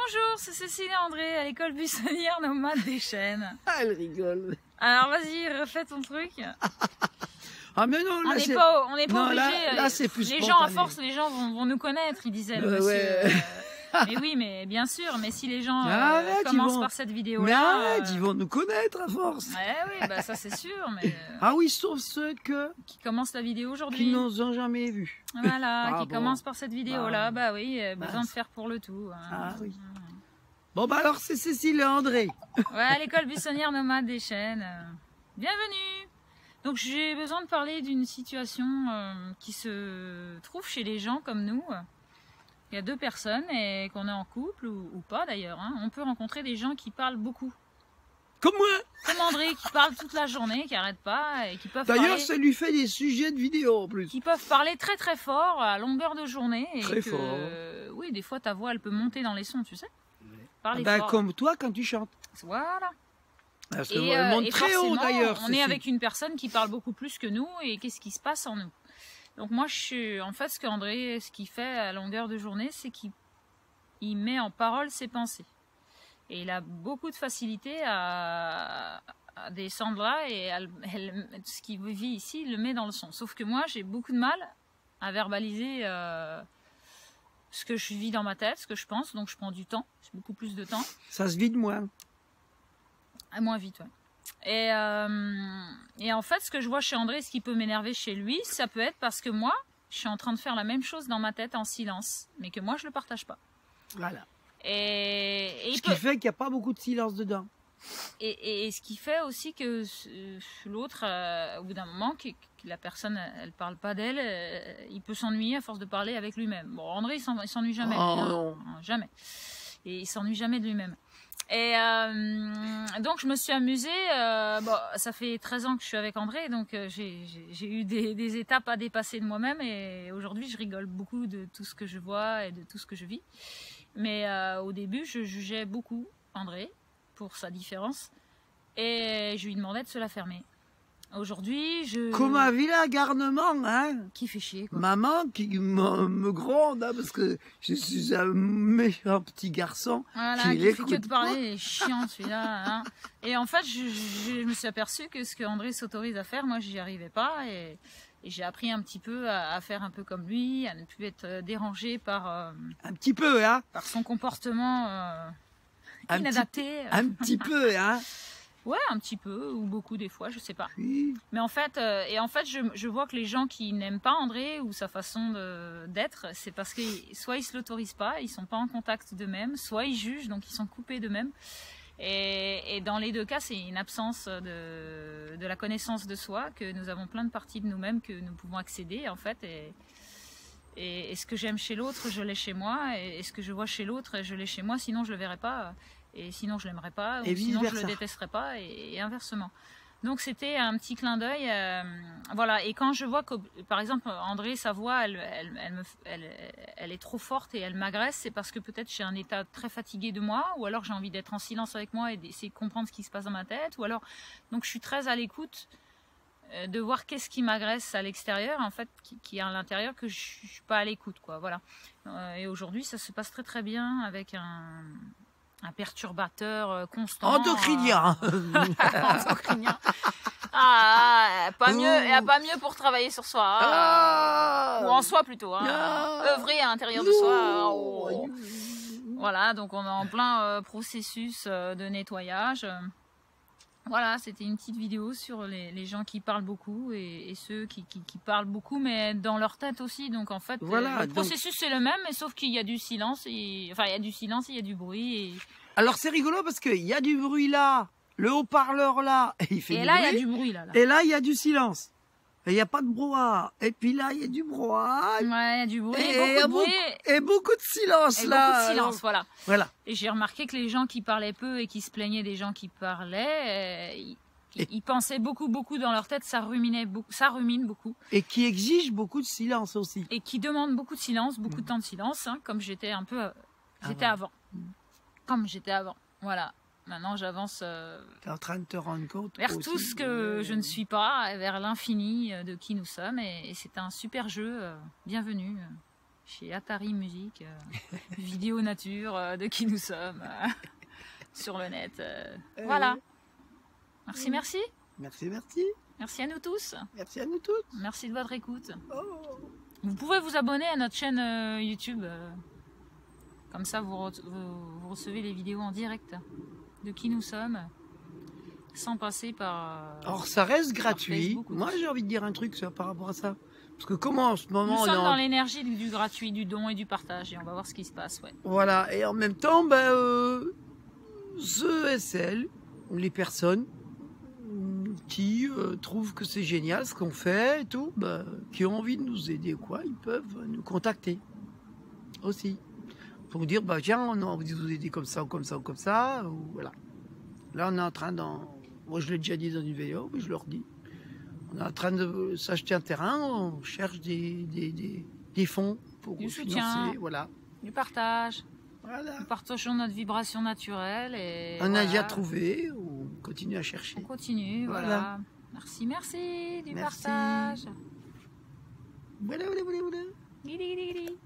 Bonjour, c'est Cécile et André à l'école buissonnière nomade des Chênes. Ah, elle rigole. Alors vas-y, refais ton truc. Ah mais non, On là n'est pas obligé. Là c'est plus les spontané. gens, à force, les gens vont nous connaître, il disait le monsieur. Ouais. Mais oui, mais bien sûr, mais si les gens Arrête, commencent par cette Mais vidéo-là... arrête, ils vont nous connaître à force. Ouais, oui, bah ça c'est sûr, mais... Ah oui, sauf ceux qui commencent la vidéo qui aujourd'hui. nous ont jamais vus. Voilà, Ah qui bon. commencent par cette vidéo-là, bah oui, besoin de faire pour le tout. Ah oui. Bon bah alors c'est Cécile et André. Ouais, l'école buissonnière nomade des Chênes. Bienvenue. Donc j'ai besoin de parler d'une situation qui se trouve chez les gens comme nous. Il y a deux personnes et qu'on est en couple ou pas d'ailleurs. Hein. On peut rencontrer des gens qui parlent beaucoup. Comme moi. Comme André qui parle toute la journée, qui n'arrête pas et qui peuvent D'ailleurs, parler... ça lui fait des sujets de vidéo en plus. Qui peuvent parler très très fort à longueur de journée. Et Très que, fort. Oui, des fois ta voix elle peut monter dans les sons, tu sais. Parler Bah, fort. comme toi quand tu chantes. Voilà. Parce que elle monte très haut d'ailleurs. On est avec une personne qui parle beaucoup plus que nous et qu'est-ce qui se passe en nous. Donc moi, en fait, ce qu'il fait à longueur de journée, c'est qu'il met en parole ses pensées. Et il a beaucoup de facilité à descendre là et ce qu'il vit ici, il le met dans le son. Sauf que moi, j'ai beaucoup de mal à verbaliser ce que je vis dans ma tête, ce que je pense. Donc je prends du temps, j'ai beaucoup plus de temps. Ça se vide moins. Moins vite, ouais. Et en fait, ce que je vois chez André, ce qui peut m'énerver chez lui, ça peut être parce que moi, je suis en train de faire la même chose dans ma tête en silence, mais que moi, je le partage pas. Voilà. Et Ce qui fait qu'il n'y a pas beaucoup de silence dedans. Et ce qui fait aussi que l'autre, au bout d'un moment, que la personne, elle parle pas d'elle, il peut s'ennuyer à force de parler avec lui-même. Bon, André, il s'ennuie jamais. Oh non. Jamais. Et il s'ennuie jamais de lui-même. Et donc je me suis amusée, bon, ça fait 13 ans que je suis avec André, donc j'ai eu des étapes à dépasser de moi-même et aujourd'hui je rigole beaucoup de tout ce que je vois et de tout ce que je vis. Mais au début je jugeais beaucoup André pour sa différence et je lui demandais de se la fermer. Aujourd'hui, Comme un vilain garnement, hein. Qui fait chier, quoi. Maman qui me gronde, hein, parce que je suis un méchant petit garçon. Voilà, qui fait que de parler, il est chiant celui-là. Hein. Et en fait, je me suis aperçue que ce que André s'autorise à faire, moi, j'y arrivais pas. Et j'ai appris un petit peu à faire un peu comme lui, à ne plus être dérangée par... un petit peu, hein. Par son comportement inadapté. Un petit peu, hein. Ouais, un petit peu, ou beaucoup des fois, je sais pas. Oui. Mais en fait, je vois que les gens qui n'aiment pas André ou sa façon d'être, c'est parce que soit ils se l'autorisent pas, ils sont pas en contact d'eux-mêmes, soit ils jugent, donc ils sont coupés d'eux-mêmes. Et dans les deux cas, c'est une absence de la connaissance de soi, que nous avons plein de parties de nous-mêmes que nous pouvons accéder, en fait. Et ce que j'aime chez l'autre, je l'ai chez moi, et ce que je vois chez l'autre, je l'ai chez moi, sinon je le verrai pas. Et sinon je l'aimerais pas, ou sinon je le détesterais pas, et inversement. Donc c'était un petit clin d'œil, voilà. Et quand je vois que, par exemple, André, sa voix, elle est trop forte et elle m'agresse, c'est parce que peut-être j'ai un état très fatigué de moi, ou alors j'ai envie d'être en silence avec moi et d'essayer de comprendre ce qui se passe dans ma tête, ou alors, donc je suis très à l'écoute de voir qu'est-ce qui m'agresse à l'extérieur, en fait, qui est à l'intérieur, que je suis pas à l'écoute, quoi, voilà. Et aujourd'hui, ça se passe très très bien avec un perturbateur constant. Endocrinien. Endocrinien. Pas mieux pour travailler sur soi. Ou en soi plutôt. Œuvrer à l'intérieur de soi. Voilà, donc on est en plein processus de nettoyage. Voilà, c'était une petite vidéo sur les gens qui parlent beaucoup et ceux qui parlent beaucoup, mais dans leur tête aussi. Donc en fait, voilà, le processus c'est le même, mais sauf qu'il y a du silence. Enfin, il y a du silence, il y a du bruit. Alors c'est rigolo parce qu'il y a du bruit là, le haut-parleur là, et il fait et là, il y a du bruit là. Et là, il y a du silence. Et il n'y a pas de brouhaha. Et puis là, il y a du brouhaha. Ouais, il y a du bruit, et beaucoup de silence là. Beaucoup de silence, voilà. Voilà. Et j'ai remarqué que les gens qui parlaient peu et qui se plaignaient des gens qui parlaient, ils pensaient beaucoup dans leur tête, ça rumine beaucoup. Et qui exigent beaucoup de silence aussi. Et qui demandent beaucoup de silence, beaucoup de temps de silence, hein, comme j'étais un peu... J'étais avant. Comme j'étais avant, voilà. Maintenant, j'avance tu es en train de te rendre compte vers aussi, tout ce que je ne suis pas, vers l'infini de qui nous sommes. Et c'est un super jeu. Bienvenue chez Atari Musique, vidéo nature de qui nous sommes sur le net. Voilà. Merci, merci. Merci, merci. Merci à nous tous. Merci à nous toutes. Merci de votre écoute. Oh. Vous pouvez vous abonner à notre chaîne YouTube. Comme ça, vous recevez les vidéos en direct de qui nous sommes, sans passer par... Alors ça reste gratuit. Facebook, Moi j'ai envie de dire un truc par rapport à ça. Parce que comment en ce moment... Nous sommes dans l'énergie du gratuit, du don et du partage. Et on va voir ce qui se passe. Ouais. Voilà, et en même temps, ceux et celles, les personnes qui trouvent que c'est génial ce qu'on fait et tout, qui ont envie de nous aider, ils peuvent nous contacter aussi. Pour nous dire, tiens, on a envie de vous aider comme ça, ou comme ça, ou comme ça. Ou, voilà. Là, on est en train moi, je l'ai déjà dit dans une vidéo, mais je le redis. On est en train de s'acheter un terrain, on cherche des fonds pour du financer. soutien, voilà. du partage. Voilà. Nous partageons notre vibration naturelle. Et on a déjà trouvé, on continue à chercher. On continue, voilà. Merci, merci du partage. Voilà. Gili, gili, gili.